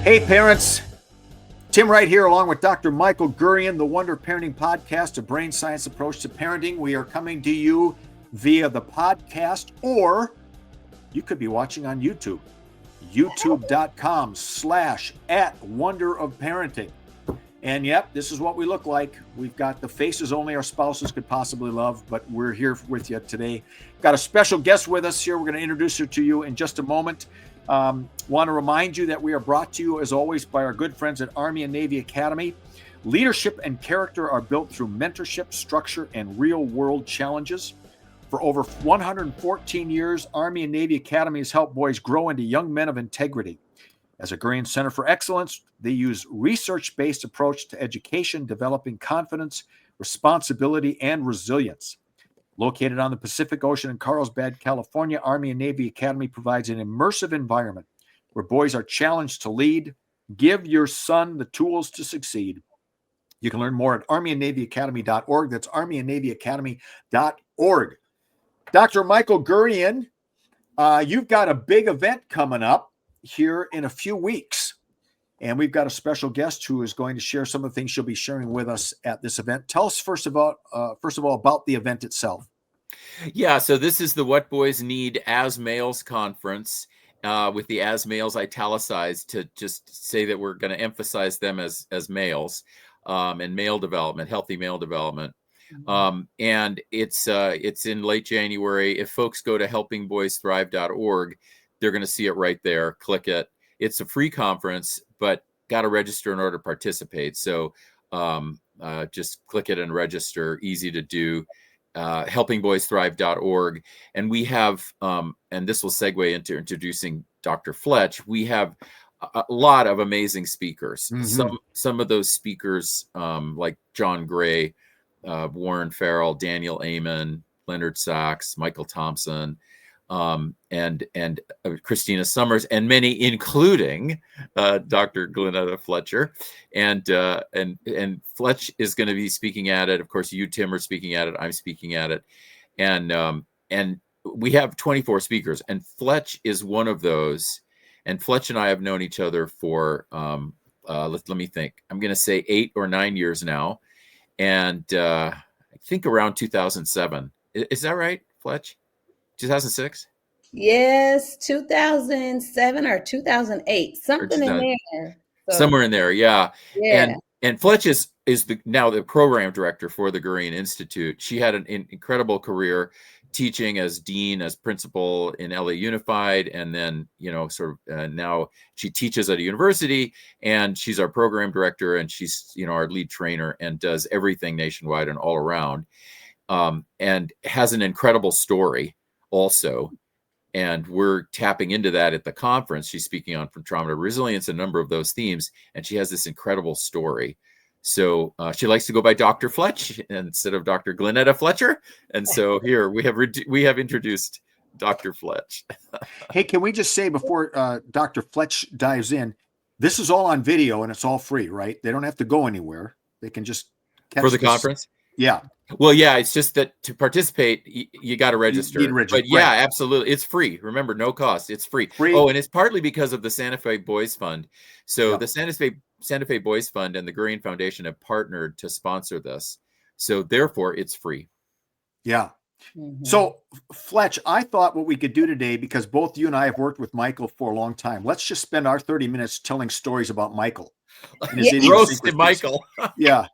Hey, parents. Tim Wright here, along with Dr. Michael Gurian, the Wonder Parenting Podcast, a brain science approach to parenting. We are coming to you via the podcast, or you could be watching on YouTube, youtube.com/@wonderofparenting. And yep, this is what we look like. We've got the faces only our spouses could possibly love, but we're here with you today. Got a special guest with us here. We're going to introduce her to you in just a moment. Want to remind you that we are brought to you, as always, by our good friends at Army and Navy Academy. Leadership and character are built through mentorship, structure, and real-world challenges. For over 114 years, Army and Navy Academy has helped boys grow into young men of integrity. As a Gurian Center for Excellence, they use research-based approach to education, developing confidence, responsibility, and resilience. Located on the Pacific Ocean in Carlsbad, California, Army and Navy Academy provides an immersive environment where boys are challenged to lead. Give your son the tools to succeed. You can learn more at armyandnavyacademy.org. That's armyandnavyacademy.org. Dr. Michael Gurian, you've got a big event coming up here in a few weeks. And we've got a special guest who is going to share some of the things she'll be sharing with us at this event. Tell us first of all about the event itself. Yeah, so this is the What Boys Need as Males conference, with the as males italicized to just say that we're going to emphasize them as males, and male development, healthy male development. And it's in late January. If folks go to helpingboysthrive.org, they're going to see it right there. Click it. It's a free conference, but got to register in order to participate. So just click it and register. Easy to do. helpingboysthrive.org. And we have, and this will segue into introducing Dr. Fletch. We have a lot of amazing speakers. Some of those speakers, like John Gray, Warren Farrell, Daniel Amen, Leonard Sachs, Michael Thompson, and Christina Summers, and many, including Dr. Glenetta Fletcher, and Fletch is going to be speaking at it. Of course, you, Tim, are speaking at it. I'm speaking at it, and we have 24 speakers, and Fletch is one of those. And Fletch and I have known each other for let me think. I'm going to say 8 or 9 years now, and I think around 2007. Is that right, Fletch? 2006? Yes, 2007 or 2008, something in there. So, somewhere in there, yeah. And Fletch is now the program director for the Gurian Institute. She had an incredible career teaching as dean, as principal in LA Unified, and then now she teaches at a university, and she's our program director, and she's our lead trainer, and does everything nationwide and all around, and has an incredible story also. And we're tapping into that at the conference. She's speaking on from trauma to resilience, a number of those themes, and she has this incredible story. So she likes to go by Dr. Fletch instead of Dr. Glenetta Fletcher. And so here we have introduced Dr. Fletch. Hey, can we just say before Dr. Fletch dives in, this is all on video and it's all free, right? They don't have to go anywhere. They can just catch for the conference. Yeah. Well, yeah, it's just that to participate, you got to register. But yeah, right. Absolutely. It's free. Remember, no cost. It's free. Oh, and it's partly because of the Santa Fe Boys Fund. So the Santa Fe Boys Fund and the Gurian Foundation have partnered to sponsor this. So therefore, it's free. Yeah. So, Fletch, I thought what we could do today, because both you and I have worked with Michael for a long time, let's just spend our 30 minutes telling stories about Michael. Roasted Michael. Yeah.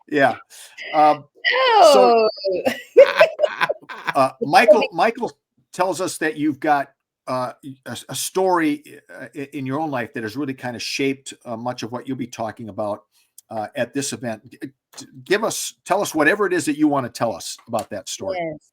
Michael tells us that you've got a story in your own life that has really kind of shaped much of what you'll be talking about at this event. Tell us whatever it is that you want to tell us about that story. Yes.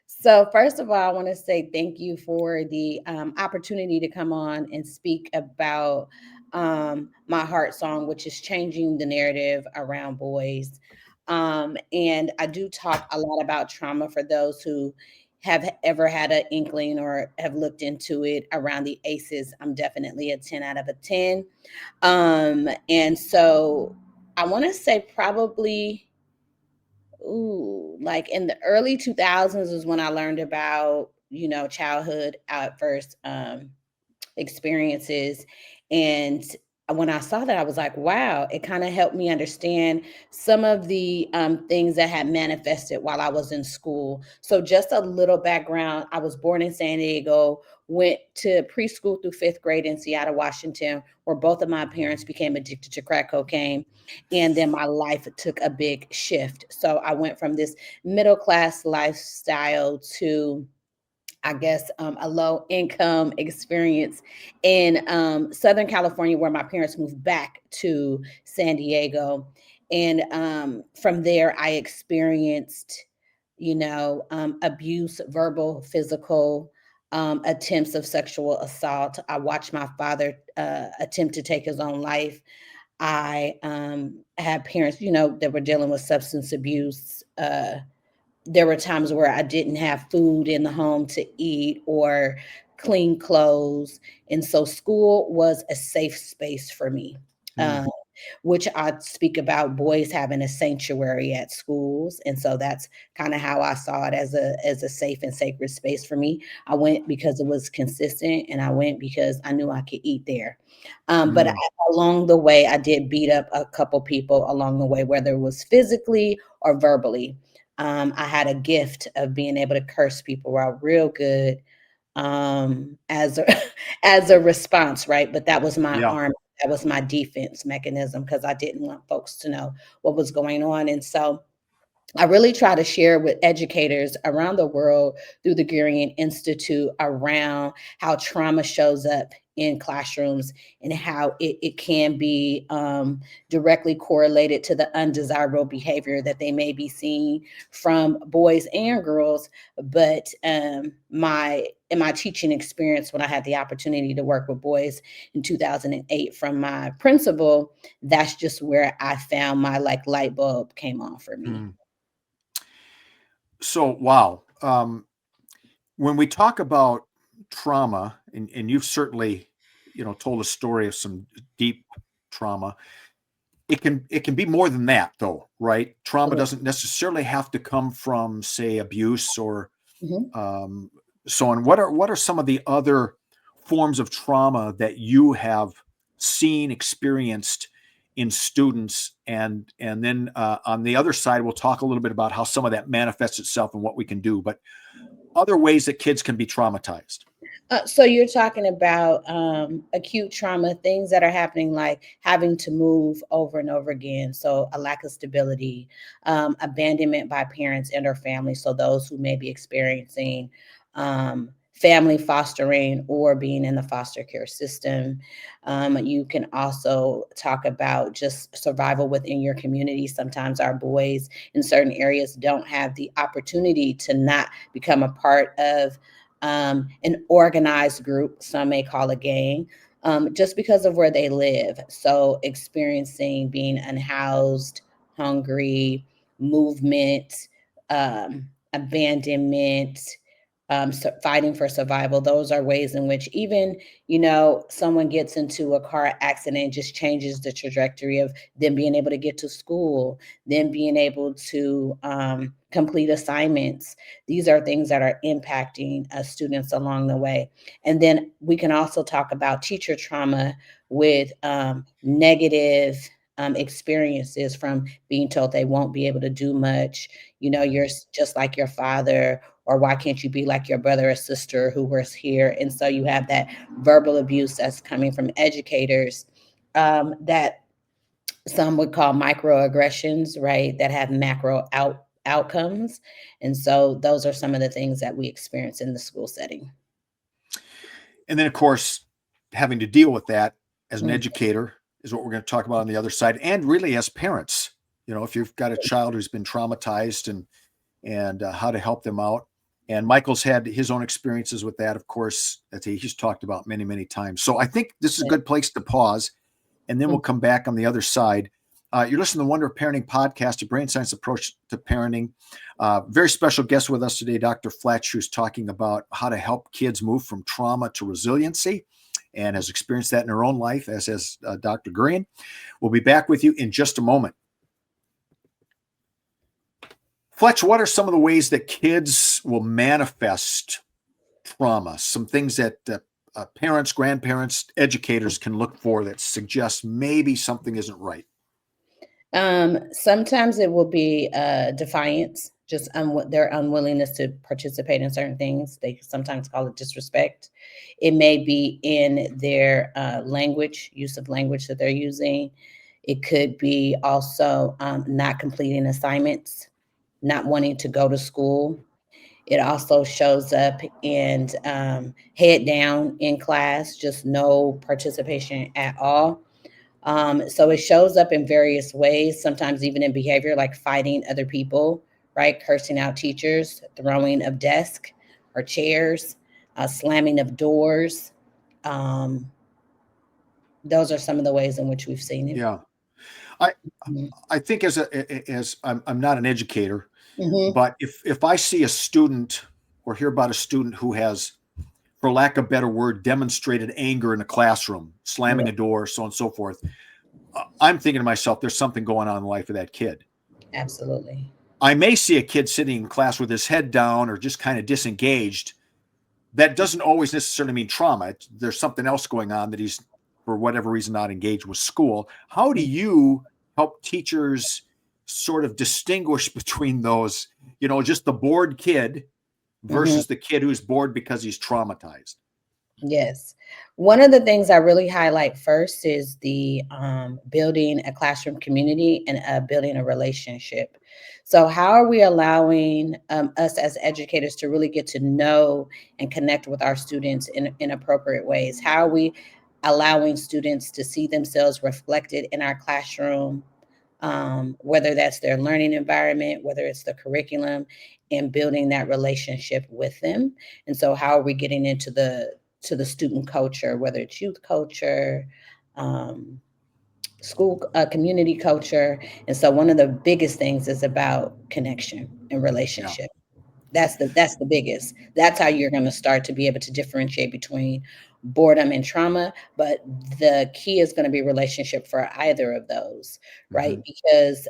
So first of all, I want to say thank you for the opportunity to come on and speak about my heart song, which is changing the narrative around boys. And I do talk a lot about trauma for those who have ever had an inkling or have looked into it around the ACEs. I'm definitely a 10 out of a 10. And so I want to say probably like in the early 2000s is when I learned about, childhood outburst experiences. And when I saw that, I was like, wow, it kind of helped me understand some of the things that had manifested while I was in school. So, just a little background: I was born in San Diego, went to preschool through fifth grade in Seattle, Washington, where both of my parents became addicted to crack cocaine. And then my life took a big shift. So, I went from this middle class lifestyle to, I guess, a low income experience in Southern California, where my parents moved back to San Diego. And from there, I experienced, abuse, verbal, physical, attempts of sexual assault. I watched my father attempt to take his own life. I had parents, that were dealing with substance abuse. There were times where I didn't have food in the home to eat or clean clothes. And so school was a safe space for me. Mm. Which I speak about boys having a sanctuary at schools. And so that's kind of how I saw it, as a safe and sacred space for me. I went because it was consistent, and I went because I knew I could eat there. But along the way, I did beat up a couple people along the way, whether it was physically or verbally. I had a gift of being able to curse people out real good, as a as a response, right? But that was my Yeah. arm, that was my defense mechanism, because I didn't want folks to know what was going on. And so I really try to share with educators around the world through the Gurian Institute around how trauma shows up in classrooms, and how it can be directly correlated to the undesirable behavior that they may be seeing from boys and girls. But in my teaching experience, when I had the opportunity to work with boys in 2008 from my principal, that's just where I found my light bulb came on for me. Mm. So, wow. When we talk about trauma, and you've certainly, told a story of some deep trauma, it can be more than that, though, right? Trauma doesn't necessarily have to come from, say, abuse or Mhm. um, so on. What are some of the other forms of trauma that you have seen, experienced in students, and then on the other side, we'll talk a little bit about how some of that manifests itself and what we can do. But other ways that kids can be traumatized. So you're talking about acute trauma, things that are happening, like having to move over and over again. So a lack of stability, abandonment by parents and or family. So those who may be experiencing family fostering or being in the foster care system. You can also talk about just survival within your community. Sometimes our boys in certain areas don't have the opportunity to not become a part of an organized group, some may call a gang, just because of where they live. So, experiencing being unhoused, hungry, movement, abandonment, fighting for survival. Those are ways in which, even, someone gets into a car accident, just changes the trajectory of them being able to get to school, them being able to complete assignments. These are things that are impacting students along the way. And then we can also talk about teacher trauma with negative experiences, from being told they won't be able to do much. You're just like your father, or why can't you be like your brother or sister who was here? And so you have that verbal abuse that's coming from educators, that some would call microaggressions, right? That have macro outcomes. And so those are some of the things that we experience in the school setting. And then, of course, having to deal with that as an Mm. educator is what we're going to talk about on the other side. And really, as parents, if you've got a child who's been traumatized, and how to help them out. And Michael's had his own experiences with that, of course, that he's talked about many, many times. So I think this is a good place to pause, and then we'll come back on the other side. You're listening to the Wonder of Parenting podcast, a brain science approach to parenting. Very special guest with us today, Dr. Fletch, who's talking about how to help kids move from trauma to resiliency, and has experienced that in her own life, as has Dr. Green. We'll be back with you in just a moment. Fletch, what are some of the ways that kids will manifest trauma? Some things that parents, grandparents, educators can look for that suggests maybe something isn't right? Sometimes it will be defiance, just their unwillingness to participate in certain things. They sometimes call it disrespect. It may be in their language, use of language that they're using. It could be also not completing assignments, not wanting to go to school. It also shows up in head down in class, just no participation at all. So it shows up in various ways, sometimes even in behavior like fighting other people, right? Cursing out teachers, throwing of desk or chairs, slamming of doors. Um, those are some of the ways in which we've seen it. Yeah. I Mhm. I think as I'm not an educator, Mhm. but if I see a student or hear about a student who has, for lack of a better word, demonstrated anger in a classroom, slamming Yeah, a door, so on and so forth, I'm thinking to myself, there's something going on in the life of that kid. absolutely. I may see a kid sitting in class with his head down or just kind of disengaged. That doesn't always necessarily mean trauma. There's something else going on that he's, for whatever reason, not engaged with school. How do you help teachers sort of distinguish between those, just the bored kid Mhm. versus the kid who's bored because he's traumatized? Yes. One of the things I really highlight first is the building a classroom community and building a relationship. So, how are we allowing us as educators to really get to know and connect with our students in appropriate ways? How are we allowing students to see themselves reflected in our classroom, whether that's their learning environment, whether it's the curriculum, and building that relationship with them? And so, how are we getting into the student culture, whether it's youth culture, um, school community culture? And so, one of the biggest things is about connection and Yeah. relationship. That's the biggest. That's how you're going to start to be able to differentiate between boredom and trauma. But the key is going to be relationship for either of those, right? Mm-hmm. Because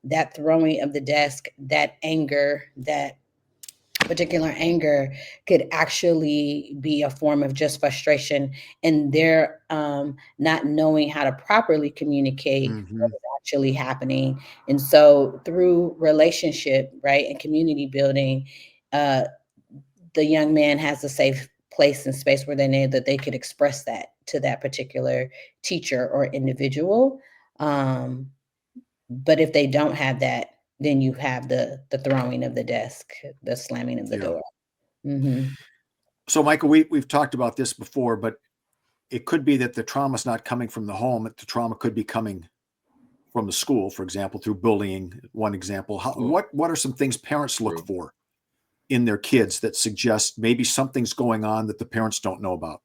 that throwing of the desk, that anger, that particular anger could actually be a form of just frustration, and they're not knowing how to properly communicate Mm-hmm. what is actually happening. And so through relationship, right, and community building, uh, the young man has a safe place and space where they know that they could express that to that particular teacher or individual. um, but if they don't have that, then you have the throwing of the desk, the slamming of the Yeah. door. Mhm. So, Michael, we've talked about this before, but it could be that the trauma's not coming from the home. The trauma could be coming from the school, for example, through bullying. One example. Oh, What are some things parents look true. for in their kids that suggest maybe something's going on that the parents don't know about?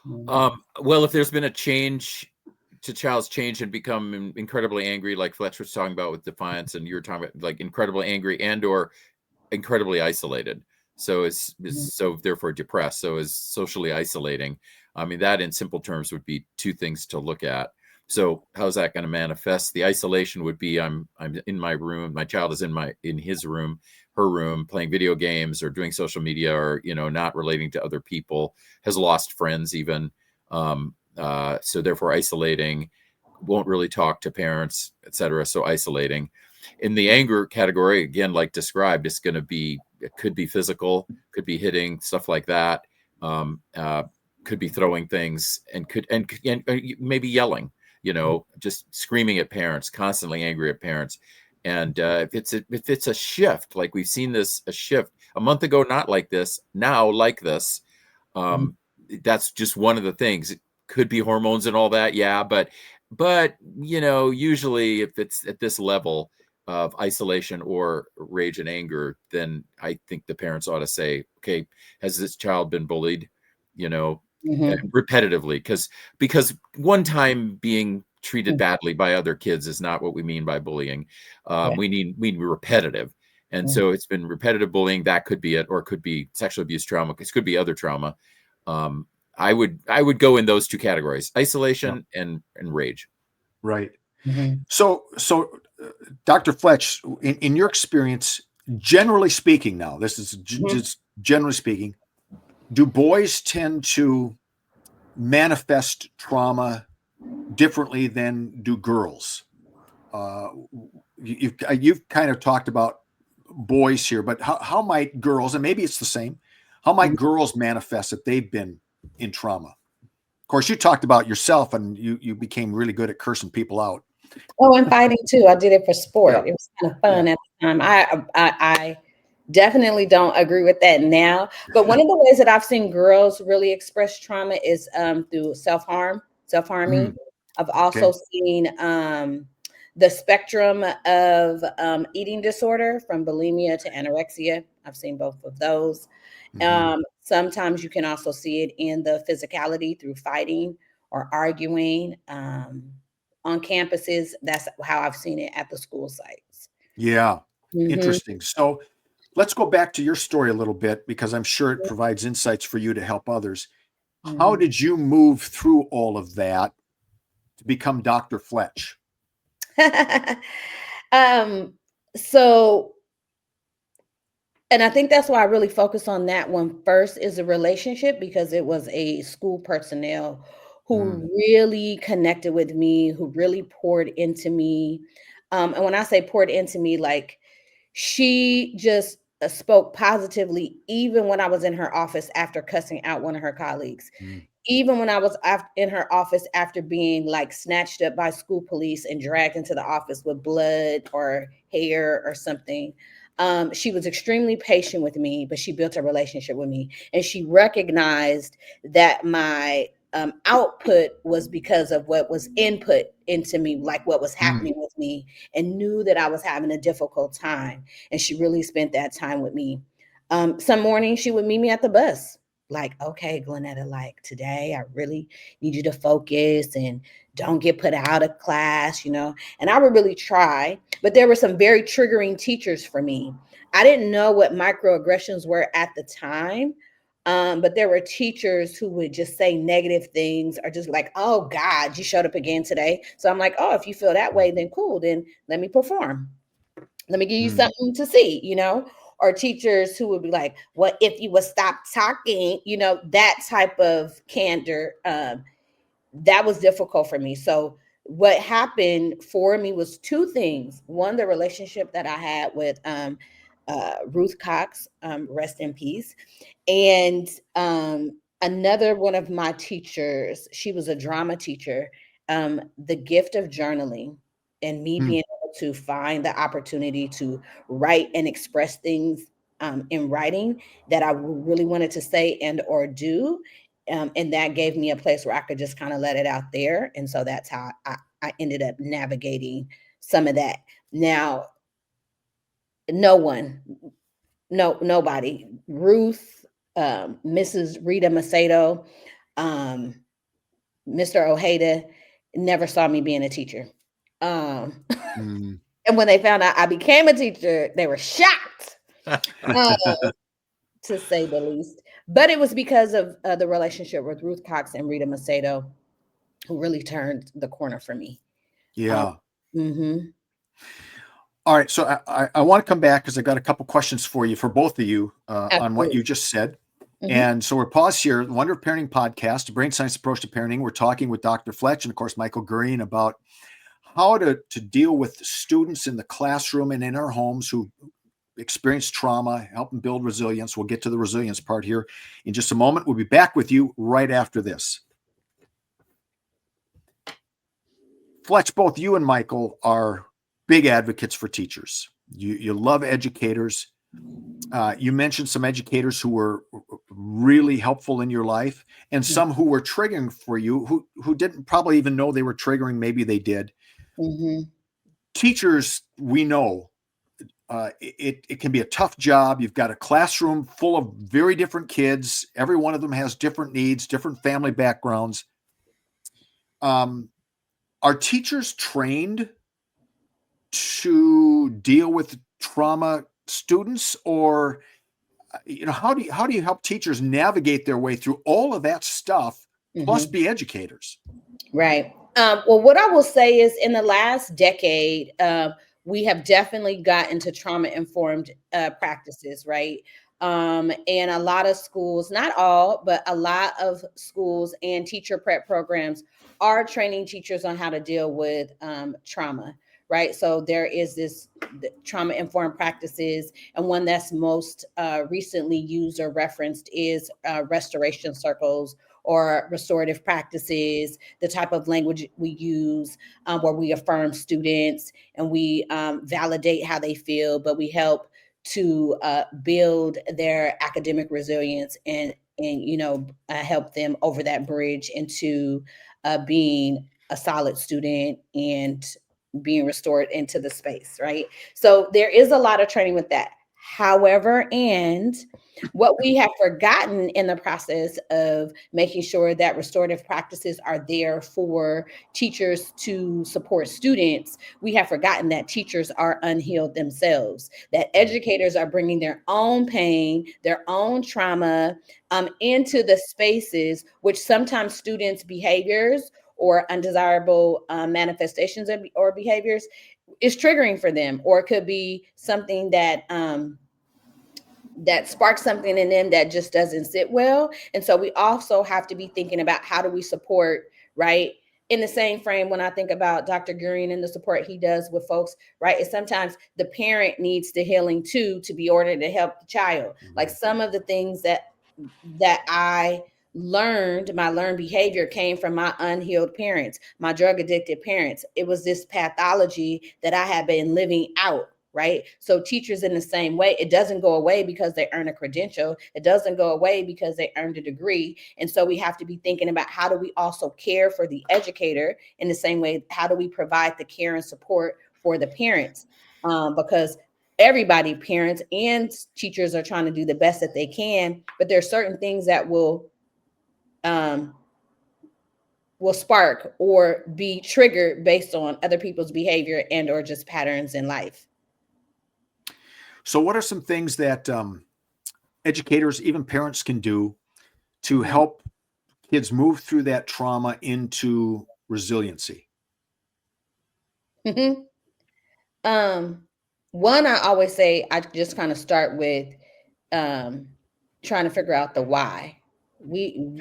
Mhm. Well, if there's been a change to child's change and become incredibly angry, like Fletch was talking about with defiance, and you were talking about like incredibly angry and or incredibly isolated. So is Mhm. so therefore depressed. So is socially isolating. I mean, that in simple terms would be two things to look at. So how's that going to manifest? The isolation would be I'm in my room. My child is in his room, her room, playing video games or doing social media or not relating to other people. Has lost friends even. So therefore isolating. Won't really talk to parents, etc. So isolating. In the anger category, again, like described, it could be physical, could be hitting, stuff like that. Um, uh, could be throwing things and maybe yelling, just screaming at parents, constantly angry at parents. And if it's a shift, like we've seen a shift a month ago, not like this, now like this, Mhm. um, that's just one of the things. It could be hormones and all that, yeah, but usually if it's at this level of isolation or rage and anger, then I think the parents ought to say, okay, has this child been bullied? You know, Mhm. repetitively, because one time being treated badly by other kids is not what we mean by bullying. Yeah. We need repetitive. And Mhm. so it's been repetitive bullying. That could be it, or it could be sexual abuse trauma. It could be other trauma. Um, I would go in those two categories: Yeah. isolation and rage. Right. Mhm. So, Dr. Fletch, in your experience, generally speaking, now this is Mhm. just generally speaking, do boys tend to manifest trauma differently than do girls? You've kind of talked about boys here, but how might girls, and maybe it's the same, how might girls manifest if they've been in trauma? Of course, you talked about yourself, and you became really good at cursing people out. Oh, and fighting too. I did it for sport. Yeah. It was kind of fun at the time. I definitely don't agree with that now. But one of the ways that I've seen girls really express trauma is through self-harming. I've also seen the spectrum of eating disorder from bulimia to anorexia. I've seen both of those. Sometimes you can also see it in the physicality through fighting or arguing on campuses. That's how I've seen it at the school sites. Yeah. Interesting. So let's go back to your story a little bit, because I'm sure it provides insights for you to help others. How did you move through all of that to become Dr. Fletch? So, and I think that's why I really focus on that one first, is a relationship, because it was a school personnel who really connected with me, who really poured into me. And when I say poured into me, like, she just spoke positively, even when I was in her office after cussing out one of her colleagues. Even when I was in her office after being like snatched up by school police and dragged into the office with blood or hair or something. She was extremely patient with me, but she built a relationship with me, and she recognized that my output was because of what was input into me, like what was happening with me, and knew that I was having a difficult time. And she really spent that time with me. Some mornings she would meet me at the bus. Like, okay, Glenetta, like today I really need you to focus and don't get put out of class, And I would really try, but there were some very triggering teachers for me. I didn't know what microaggressions were at the time. But there were teachers who would just say negative things, or just like, oh God, you showed up again today. So I'm like, oh, if you feel that way, then cool, then let me perform. Let me give you something to see, or teachers who would be like, well, if you would stop talking, that type of candor, that was difficult for me. So what happened for me was two things. One, the relationship that I had with Ruth Cox, rest in peace. And another one of my teachers, she was a drama teacher, the gift of journaling, and me being able to find the opportunity to write and express things in writing that I really wanted to say and or do. And that gave me a place where I could just kind of let it out there. And so that's how I ended up navigating some of that. Now, nobody, Ruth, Mrs. Rita Macedo, Mr. Ojeda never saw me being a teacher. And when they found out I became a teacher, they were shocked, to say the least. But it was because of the relationship with Ruth Cox and Rita Macedo, who really turned the corner for me. Yeah. All right. So I want to come back, because I've got a couple questions for you, for both of you, on what you just said. And so we're paused here. The Wonder of Parenting podcast, a brain science approach to parenting. We're talking with Dr. Fletch and, of course, Michael Gurien about how to deal with students in the classroom and in our homes who experience trauma, help them build resilience. We'll get to the resilience part here in just a moment. We'll be back with you right after this. Fletch, both you and Michael are big advocates for teachers. You love educators. You mentioned some educators who were really helpful in your life, and some who were triggering for you, who didn't probably even know they were triggering. Maybe they did. Teachers, we know, it can be a tough job. You've got a classroom full of very different kids. Every one of them has different needs, different family backgrounds. Are teachers trained to deal with trauma students, or how do you help teachers navigate their way through all of that stuff, plus be educators? Right. Well, what I will say is, in the last decade, we have definitely got into trauma-informed practices, right? And a lot of schools, not all, but a lot of schools and teacher prep programs are training teachers on how to deal with trauma, right? So there is this trauma informed practices, and one that's most recently used or referenced is restoration circles or restorative practices, the type of language we use, where we affirm students and we validate how they feel, but we help to build their academic resilience and help them over that bridge into being a solid student and being restored into the space, right? So there is a lot of training with that. However, and what we have forgotten in the process of making sure that restorative practices are there for teachers to support students, we have forgotten that teachers are unhealed themselves, that educators are bringing their own pain, their own trauma into the spaces, which sometimes students' behaviors or undesirable manifestations or behaviors is triggering for them, or it could be something that sparks something in them that just doesn't sit well. And so we also have to be thinking about how do we support, right? In the same frame, when I think about Dr. Gurian and the support he does with folks, right? Is sometimes the parent needs the healing too to be ordered to help the child. Like some of the things that I learned, my learned behavior came from my unhealed parents, my drug addicted parents. It was this pathology that I had been living out, right? So teachers in the same way, it doesn't go away because they earn a credential. It doesn't go away because they earned a degree. And so we have to be thinking about how do we also care for the educator in the same way, how do we provide the care and support for the parents? Because everybody, parents and teachers, are trying to do the best that they can, but there are certain things that will spark or be triggered based on other people's behavior and or just patterns in life. So what are some things that educators, even parents, can do to help kids move through that trauma into resiliency? One, I always say I just kind of start with trying to figure out the why.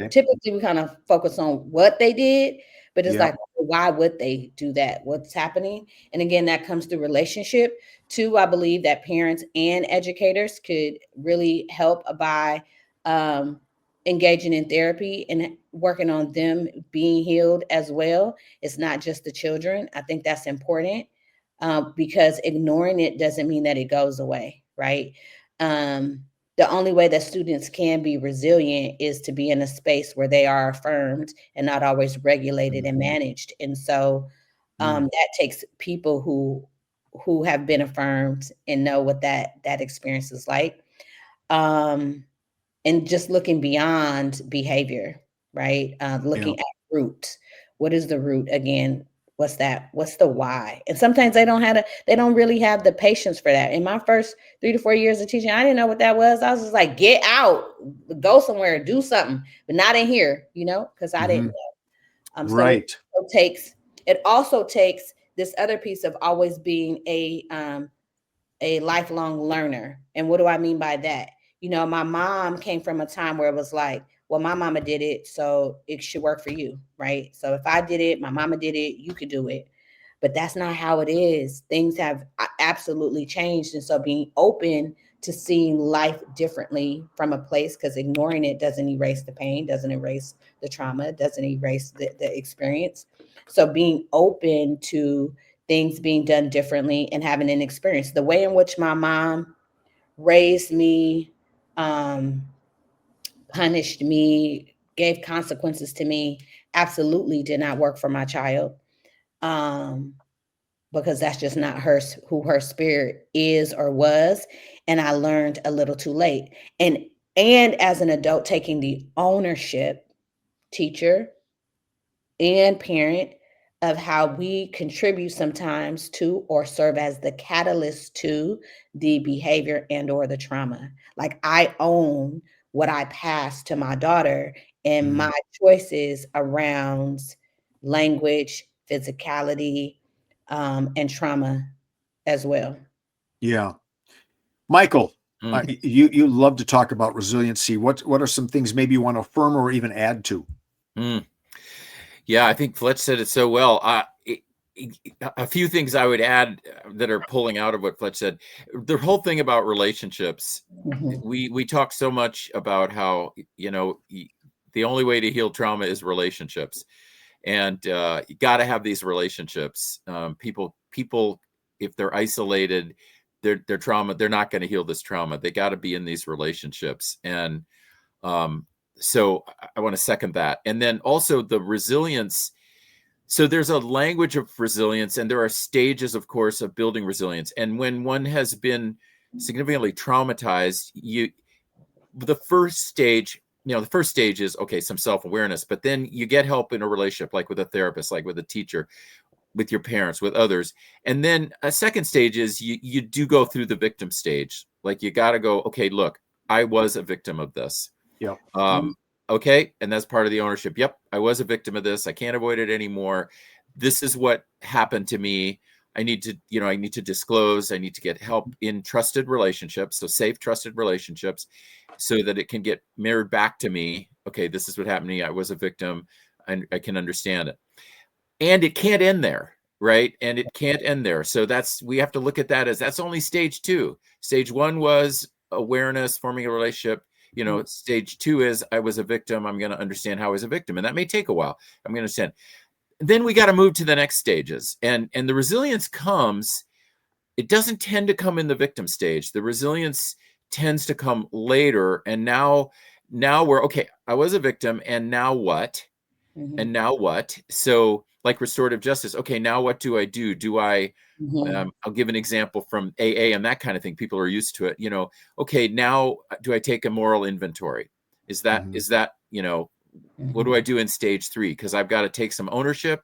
Typically we kind of focus on what they did, but it's like, why would they do that? What's happening? And again, that comes through relationship. Two, I believe that parents and educators could really help by engaging in therapy and working on them being healed as well. It's not just the children. I think that's important, because ignoring it doesn't mean that it goes away, right? The only way that students can be resilient is to be in a space where they are affirmed and not always regulated and managed. And so that takes people who have been affirmed and know what that experience is like. And just looking beyond behavior, right? Looking at root. What is the root again? What's that? What's the why? And sometimes they don't really have the patience for that. In my first 3 to 4 years of teaching, I didn't know what that was. I was just like, get out, go somewhere, do something, but not in here, because I didn't know. Right. So it also takes this other piece of always being a lifelong learner. And what do I mean by that? My mom came from a time where it was like, well, my mama did it, so it should work for you, right? So if I did it, my mama did it, you could do it. But that's not how it is. Things have absolutely changed. And so being open to seeing life differently from a place, because ignoring it doesn't erase the pain, doesn't erase the trauma, doesn't erase the experience. So being open to things being done differently and having an experience. The way in which my mom raised me, punished me, gave consequences to me, absolutely did not work for my child. Because that's just not who her spirit is or was. And I learned a little too late. And as an adult, taking the ownership, teacher and parent, of how we contribute sometimes to or serve as the catalyst to the behavior and or the trauma. Like I own what I pass to my daughter and my choices around language, physicality, and trauma as well. Yeah. Michael, You love to talk about resiliency. What are some things maybe you want to affirm or even add to? Yeah, I think Fletch said it so well. A few things I would add that are pulling out of what Fletch said. The whole thing about relationships. We talk so much about how, the only way to heal trauma is relationships, and you got to have these relationships. People, if they're isolated, their trauma, they're not going to heal this trauma. They got to be in these relationships, and so I want to second that. And then also the resilience. So there's a language of resilience, and there are stages, of course, of building resilience. And when one has been significantly traumatized, the first stage is, okay, some self-awareness, but then you get help in a relationship, like with a therapist, like with a teacher, with your parents, with others. And then a second stage is you do go through the victim stage. Like, you got to go, okay, look, I was a victim of this. Yep. Okay. And that's part of the ownership. Yep. I was a victim of this. I can't avoid it anymore. This is what happened to me. I need to disclose. I need to get help in trusted relationships. So safe, trusted relationships, so that it can get mirrored back to me. Okay, this is what happened to me. I was a victim, and I can understand it. And it can't end there, right? And it can't end there. So we have to look at that as that's only stage 2. Stage 1 was awareness, forming a relationship. Stage 2 is I was a victim. I'm going to understand how I was a victim. And that may take a while. I'm going to understand. Then we got to move to the next stages. And the resilience comes, it doesn't tend to come in the victim stage. The resilience tends to come later. And now we're, okay, I was a victim, and now what? And now what? So, like restorative justice. Okay, now what do I do? Do I, I'll give an example from AA and that kind of thing. People are used to it. Okay, now do I take a moral inventory? Is that, what do I do in stage 3? Because I've got to take some ownership.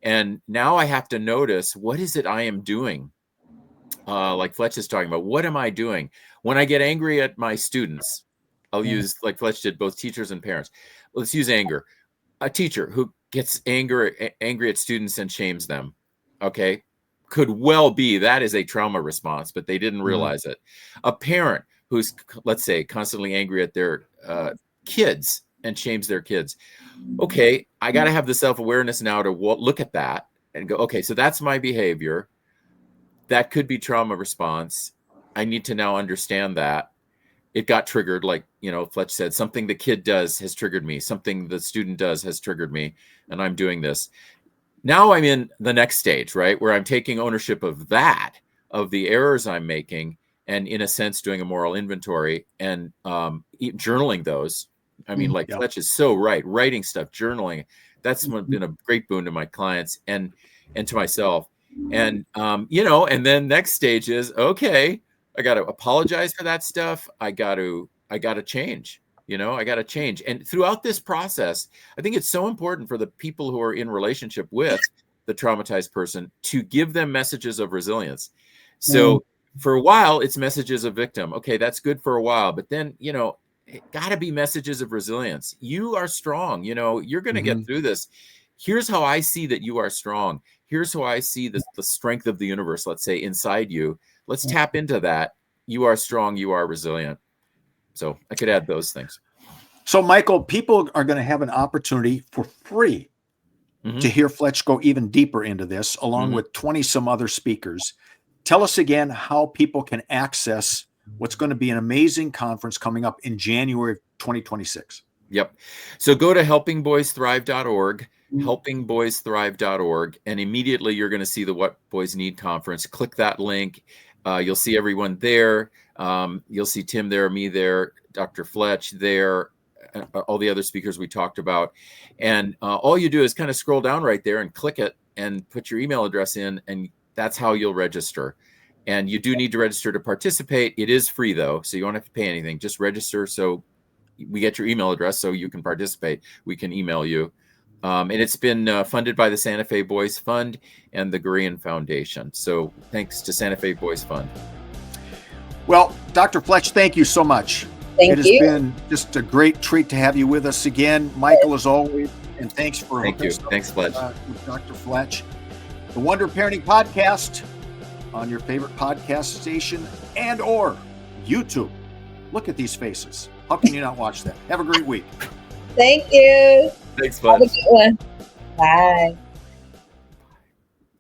And now I have to notice, what is it I am doing? Like Fletch is talking about, what am I doing? When I get angry at my students, I'll use, like Fletch did, both teachers and parents. Let's use anger. A teacher who gets angry at students and shames them, okay, could well be that is a trauma response, but they didn't realize it. A parent who's, let's say, constantly angry at their kids and shames their kids. Okay, I got to have the self-awareness now to look at that and go, okay, so that's my behavior. That could be trauma response. I need to now understand that. It got triggered, like, Fletch said, something the kid does has triggered me. Something the student does has triggered me, and I'm doing this. Now I'm in the next stage, right, where I'm taking ownership of that, of the errors I'm making, and in a sense doing a moral inventory and journaling those. I mean, like Fletch is so right. Writing stuff, journaling, that's been a great boon to my clients and to myself. And, and then next stage is, okay, I got to apologize for that stuff. I got to change, I got to change. And throughout this process, I think it's so important for the people who are in relationship with the traumatized person to give them messages of resilience. So for a while, it's messages of victim. Okay, that's good for a while, but then, it got to be messages of resilience. You are strong. You're going to get through this. Here's how I see that you are strong. Here's how I see the strength of the universe, let's say, inside you. Let's tap into that. You are strong. You are resilient. So I could add those things. So, Michael, people are going to have an opportunity for free to hear Fletch go even deeper into this, along with 20 some other speakers. Tell us again how people can access what's going to be an amazing conference coming up in January of 2026. Yep. So go to helpingboysthrive.org, helpingboysthrive.org, and immediately you're going to see the What Boys Need conference. Click that link. You'll see everyone there. You'll see Tim there, me there, Dr. Fletch there, all the other speakers we talked about. And all you do is kind of scroll down right there and click it and put your email address in, and that's how you'll register. And you do need to register to participate. It is free, though, so you don't have to pay anything. Just register so we get your email address so you can participate. We can email you. And it's been funded by the Santa Fe Boys Fund and the Gurian Foundation. So thanks to Santa Fe Boys Fund. Well, Dr. Fletch, thank you so much. Thank you. It has been just a great treat to have you with us again. Michael, as always, and thanks for Thank you. Thanks, Fletch. With Dr. Fletch. The Wonder Parenting Podcast on your favorite podcast station and/or YouTube. Look at these faces. How can you not watch that? Have a great week. Thank you. Thanks, Have a Fletch. good one. Bye.